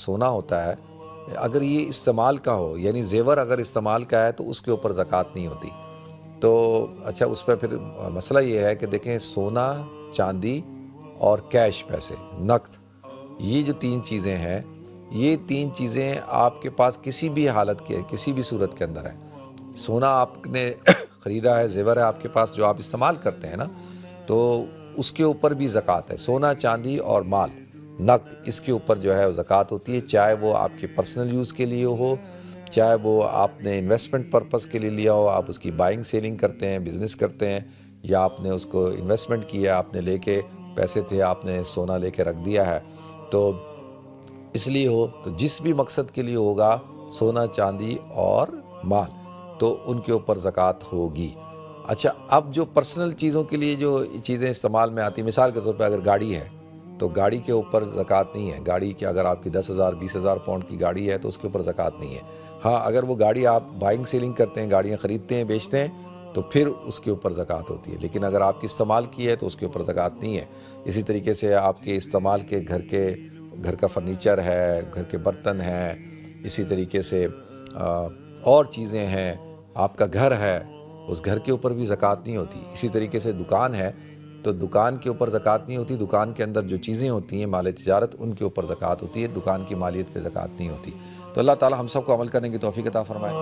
سونا ہوتا ہے اگر یہ استعمال کا ہو، یعنی زیور اگر استعمال کا ہے تو اس کے اوپر زکوٰۃ نہیں ہوتی۔ تو اچھا اس پہ پھر مسئلہ یہ ہے کہ دیکھیں سونا، چاندی اور کیش پیسے، نقد، یہ جو 3 چیزیں ہیں، یہ 3 چیزیں آپ کے پاس کسی بھی حالت کے، کسی بھی صورت کے اندر ہیں۔ سونا آپ نے خریدا ہے، زیور ہے آپ کے پاس جو آپ استعمال کرتے ہیں نا، تو اس کے اوپر بھی زکوٰۃ ہے۔ سونا، چاندی اور مال، نقد، اس کے اوپر جو ہے زکوٰۃ ہوتی ہے، چاہے وہ آپ کے پرسنل یوز کے لیے ہو، چاہے وہ آپ نے انویسٹمنٹ پرپس کے لیے لیا ہو، آپ اس کی بائنگ سیلنگ کرتے ہیں، بزنس کرتے ہیں، یا آپ نے اس کو انویسٹمنٹ کیا، آپ نے لے کے پیسے تھے، آپ نے سونا لے کے رکھ دیا ہے، تو اس لیے ہو، تو جس بھی مقصد کے لیے ہوگا سونا، چاندی اور مال، تو ان کے اوپر زکوٰۃ ہوگی۔ اچھا اب جو پرسنل چیزوں کے لیے جو چیزیں استعمال میں آتی ہیں، مثال کے طور پہ اگر گاڑی ہے تو گاڑی کے اوپر زکوٰۃ نہیں ہے۔ گاڑی کی اگر آپ کی 10,000 20,000 پاؤنڈ کی گاڑی ہے تو اس کے اوپر زکوٰۃ نہیں ہے۔ ہاں اگر وہ گاڑی آپ بائنگ سیلنگ کرتے ہیں، گاڑیاں خریدتے ہیں، بیچتے ہیں، تو پھر اس کے اوپر زکوٰۃ ہوتی ہے، لیکن اگر آپ کی استعمال کی ہے تو اس کے اوپر زکوٰۃ نہیں ہے۔ اسی طریقے سے آپ کے استعمال کے گھر کا فرنیچر ہے، گھر کے برتن ہیں، اسی طریقے سے اور چیزیں ہیں، آپ کا گھر ہے، اس گھر کے اوپر بھی زکوٰۃ نہیں ہوتی۔ اسی طریقے سے دکان ہے تو دکان کے اوپر زکوٰۃ نہیں ہوتی، دکان کے اندر جو چیزیں ہوتی ہیں مال تجارت، ان کے اوپر زکوٰۃ ہوتی ہے، دکان کی مالیت پہ زکوٰۃ نہیں ہوتی۔ تو اللہ تعالی ہم سب کو عمل کرنے کی توفیق عطا فرمائے۔